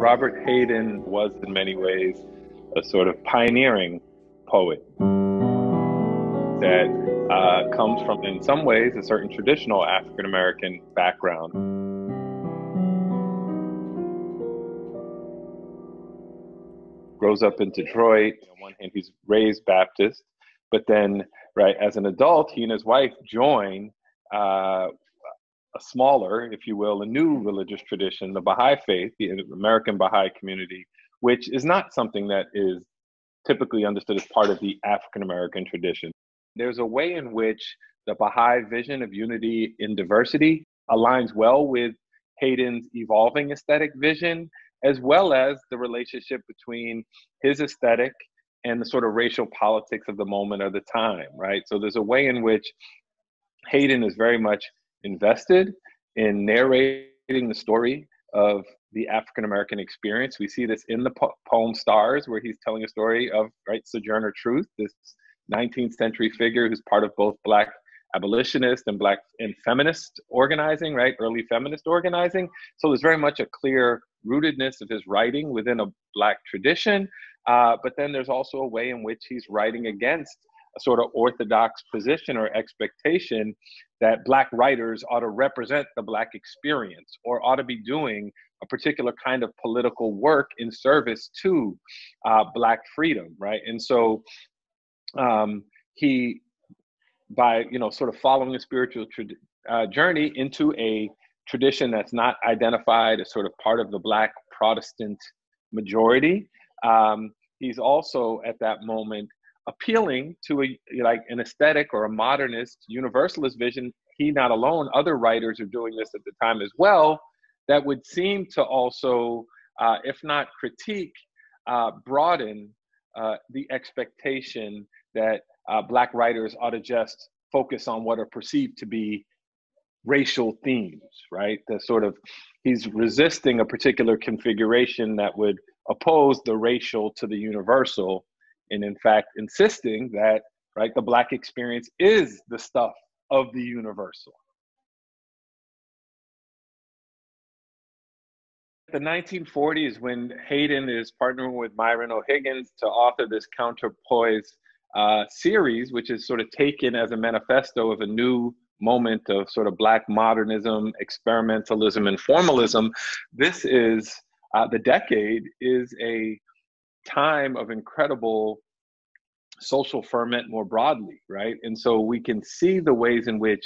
Robert Hayden was in many ways a sort of pioneering poet that comes from, in some ways, a certain traditional African-American background. Grows up in Detroit. On one hand, he's raised Baptist, but then, right, as an adult, he and his wife join a smaller, if you will, a new religious tradition, the Baha'i faith, the American Baha'i community, which is not something that is typically understood as part of the African-American tradition. There's a way in which the Baha'i vision of unity in diversity aligns well with Hayden's evolving aesthetic vision, as well as the relationship between his aesthetic and the sort of racial politics of the moment or the time, right? So there's a way in which Hayden is very much invested in narrating the story of the African-American experience. We see this in the poem Stars, where he's telling a story of, right, Sojourner Truth, this 19th century figure who's part of both Black abolitionist and Black and feminist organizing, right, early feminist organizing. So there's very much a clear rootedness of his writing within a Black tradition, but then there's also a way in which he's writing against a sort of orthodox position or expectation that Black writers ought to represent the Black experience or ought to be doing a particular kind of political work in service to Black freedom, right? And so he, by, sort of following a spiritual journey into a tradition that's not identified as sort of part of the Black Protestant majority, he's also at that moment appealing to an aesthetic or a modernist universalist vision. He not alone, other writers are doing this at the time as well, that would seem to also, if not critique, broaden the expectation that Black writers ought to just focus on what are perceived to be racial themes, right? The sort of, he's resisting a particular configuration that would oppose the racial to the universal, and in fact insisting that, right, the Black experience is the stuff of the universal. The 1940s, when Hayden is partnering with Myron O'Higgins to author this counterpoise series, which is sort of taken as a manifesto of a new moment of sort of Black modernism, experimentalism, and formalism, this is, the decade is a time of incredible social ferment more broadly, right? And so we can see the ways in which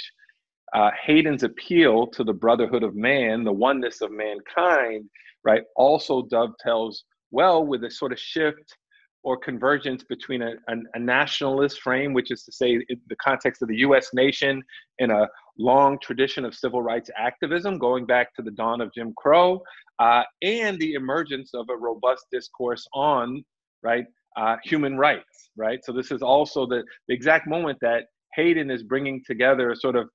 Hayden's appeal to the brotherhood of man, the oneness of mankind, right, also dovetails well with a sort of shift or convergence between a nationalist frame, which is to say the context of the US nation in a long tradition of civil rights activism going back to the dawn of Jim Crow, and the emergence of a robust discourse on, right, human rights, right? So this is also the exact moment that Hayden is bringing together a sort of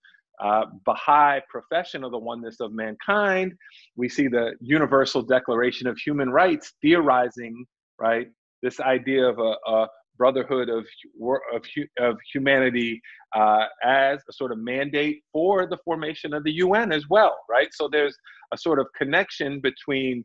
Baha'i profession of the oneness of mankind. We see the Universal Declaration of Human Rights theorizing, right, this idea of a brotherhood of humanity as a sort of mandate for the formation of the UN as well, right? So there's a sort of connection between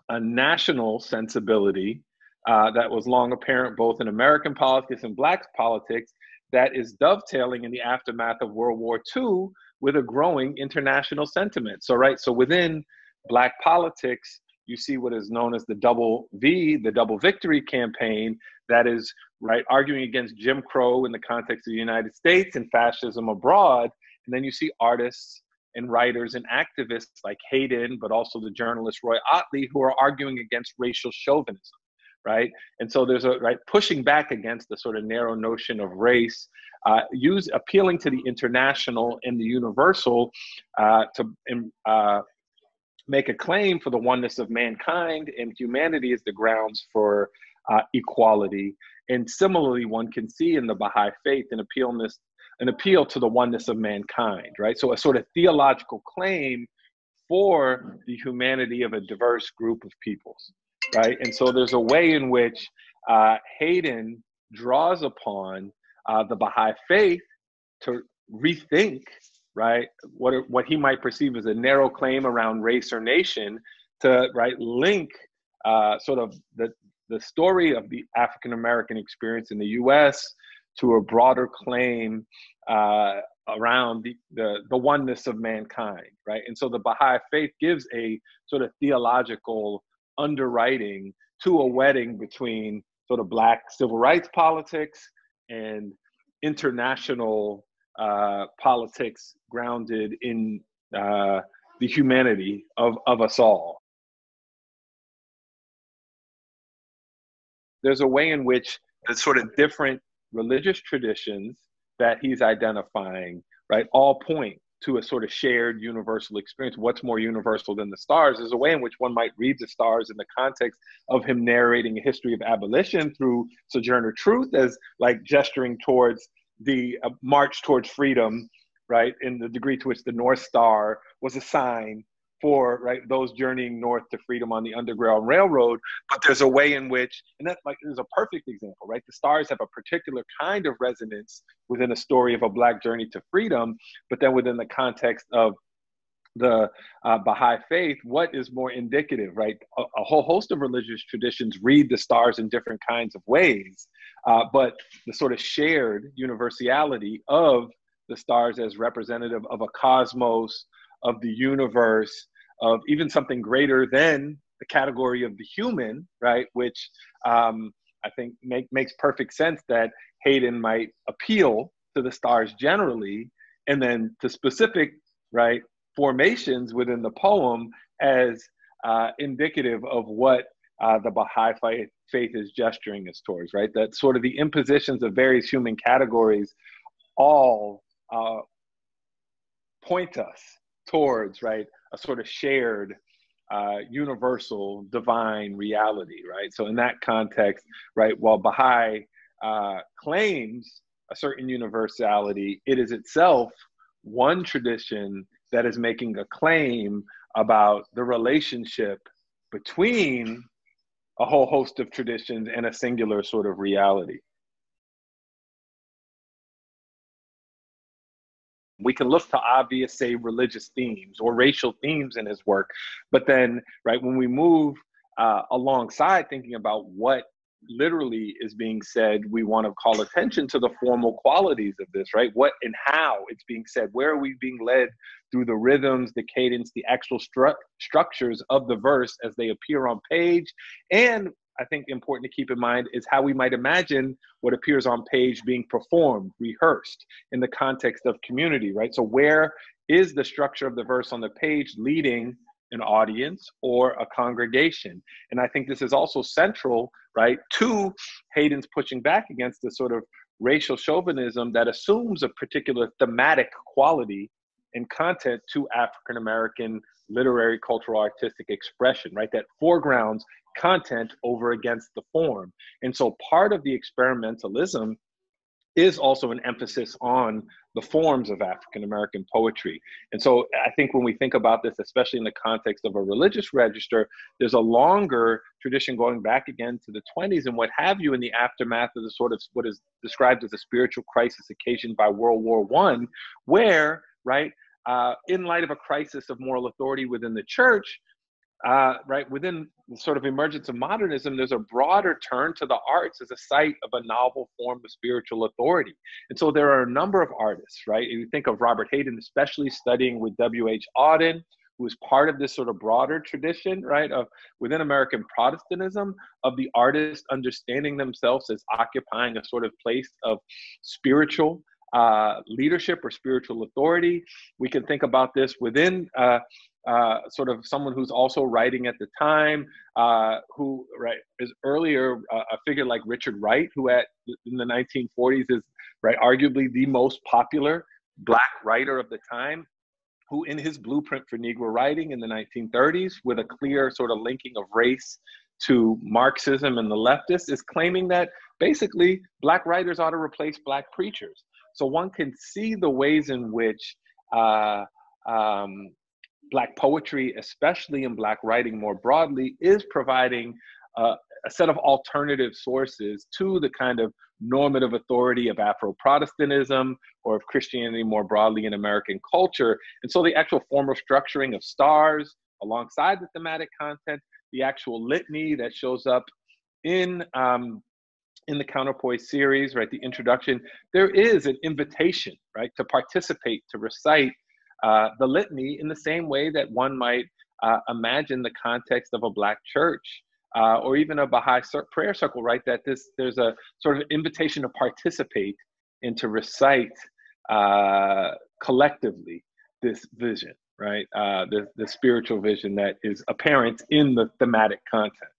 a national sensibility that was long apparent both in American politics and Black politics that is dovetailing in the aftermath of World War II with a growing international sentiment. So, right, so within Black politics, you see what is known as the double V, the double victory campaign, that is, right, arguing against Jim Crow in the context of the United States and fascism abroad. And then you see artists and writers and activists like Hayden, but also the journalist Roy Ottley, who are arguing against racial chauvinism, right? And so there's a, right, pushing back against the sort of narrow notion of race, appealing to the international and the universal to make a claim for the oneness of mankind and humanity as the grounds for equality. And similarly, one can see in the Baha'i faith an appeal to the oneness of mankind, right? So a sort of theological claim for the humanity of a diverse group of peoples, right? And so there's a way in which Hayden draws upon the Baha'i faith to rethink, right, what he might perceive as a narrow claim around race or nation, to, right, link sort of the story of the African American experience in the U.S. to a broader claim around the oneness of mankind, right? And so the Baha'i faith gives a sort of theological underwriting to a wedding between sort of Black civil rights politics and international politics grounded in the humanity of us all. There's a way in which the sort of different religious traditions that he's identifying, right, all point to a sort of shared universal experience. What's more universal than the stars? There's a way in which one might read the stars in the context of him narrating a history of abolition through Sojourner Truth as like gesturing towards the march towards freedom, right, in the degree to which the North Star was a sign for, right, those journeying north to freedom on the Underground Railroad. But there's a way in which, and that like is a perfect example, right? The stars have a particular kind of resonance within a story of a Black journey to freedom, but then within the context of the Baha'i faith, what is more indicative, right? A whole host of religious traditions read the stars in different kinds of ways, but the sort of shared universality of the stars as representative of a cosmos, of the universe, of even something greater than the category of the human, right? Which I think makes perfect sense that Hayden might appeal to the stars generally, and then to specific, right, formations within the poem as indicative of what the Baha'i faith is gesturing us towards, right? That sort of the impositions of various human categories all point us towards, right, a sort of shared universal divine reality, right? So in that context, right, while Baha'i claims a certain universality, it is itself one tradition that is making a claim about the relationship between a whole host of traditions and a singular sort of reality. We can look to obvious, say, religious themes or racial themes in his work, but then, right, when we move alongside thinking about what literally is being said, we want to call attention to the formal qualities of this, right? What and how it's being said. Where are we being led through the rhythms, the cadence, the actual structures of the verse as they appear on page? And I think important to keep in mind is how we might imagine what appears on page being performed, rehearsed in the context of community, right? So where is the structure of the verse on the page leading an audience or a congregation? And I think this is also central, right, to Hayden's pushing back against the sort of racial chauvinism that assumes a particular thematic quality and content to African-American literary, cultural, artistic expression, right, that foregrounds content over against the form. And so part of the experimentalism is also an emphasis on the forms of African-American poetry. And so I think when we think about this, especially in the context of a religious register, there's a longer tradition going back again to the 20s and what have you in the aftermath of the sort of what is described as a spiritual crisis occasioned by World War I, where, right, in light of a crisis of moral authority within the church, right, within the sort of emergence of modernism, there's a broader turn to the arts as a site of a novel form of spiritual authority. And so there are a number of artists, right? And you think of Robert Hayden, especially studying with W.H. Auden, who is part of this sort of broader tradition, right, of within American Protestantism, of the artists understanding themselves as occupying a sort of place of spiritual leadership or spiritual authority. We can think about this within sort of someone who's also writing at the time, who, right, is earlier a figure like Richard Wright, who in the 1940s is, right, arguably the most popular Black writer of the time, who in his blueprint for Negro writing in the 1930s, with a clear sort of linking of race to Marxism and the leftists, is claiming that basically Black writers ought to replace Black preachers. So one can see the ways in which Black poetry, especially in Black writing more broadly, is providing a set of alternative sources to the kind of normative authority of Afro-Protestantism or of Christianity more broadly in American culture. And so the actual formal structuring of stars, alongside the thematic content, the actual litany that shows up in the counterpoise series, right, the introduction, there is an invitation, right, to participate, to recite the litany in the same way that one might imagine the context of a Black church or even a Baha'i prayer circle, right, that there's a sort of invitation to participate and to recite collectively this vision, right, the spiritual vision that is apparent in the thematic content.